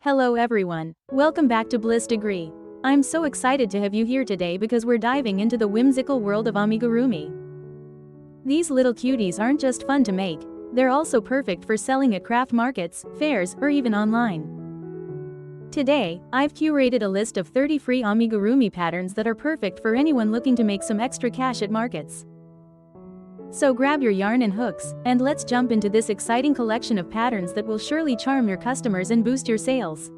Hello everyone, welcome back to Bliss Degree. I'm so excited to have you here today because we're diving into the whimsical world of amigurumi. These little cuties aren't just fun to make, they're also perfect for selling at craft markets, fairs, or even online. Today, I've curated a list of 30 free amigurumi patterns that are perfect for anyone looking to make some extra cash at markets. So grab your yarn and hooks, and let's jump into this exciting collection of patterns that will surely charm your customers and boost your sales.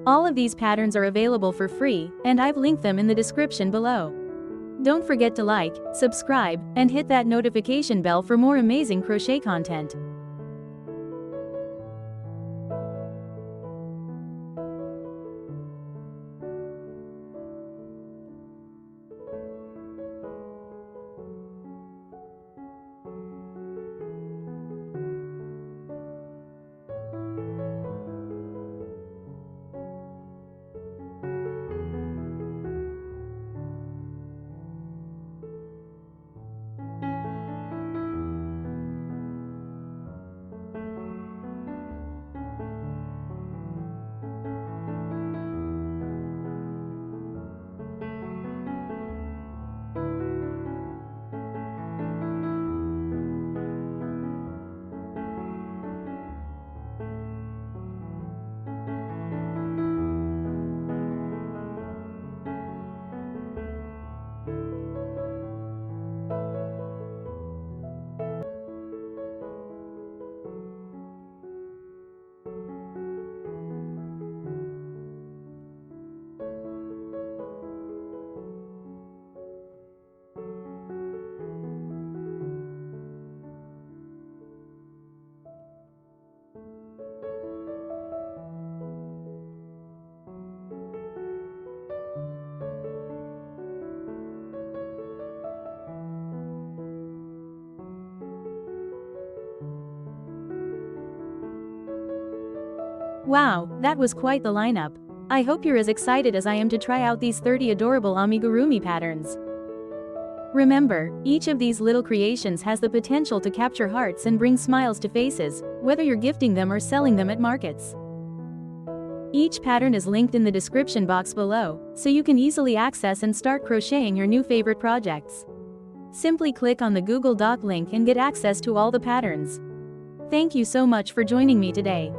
All of these patterns are available for free, and I've linked them in the description below. Don't forget to like, subscribe, and hit that notification bell for more amazing crochet content. Wow, that was quite the lineup. I hope you're as excited as I am to try out these 30 adorable amigurumi patterns. Remember, each of these little creations has the potential to capture hearts and bring smiles to faces, whether you're gifting them or selling them at markets. Each pattern is linked in the description box below, so you can easily access and start crocheting your new favorite projects. Simply click on the Google Doc link and get access to all the patterns. Thank you so much for joining me today.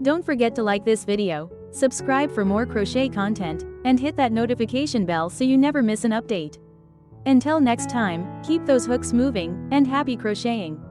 Don't forget to like this video, subscribe for more crochet content, and hit that notification bell so you never miss an update. Until next time, keep those hooks moving, and happy crocheting!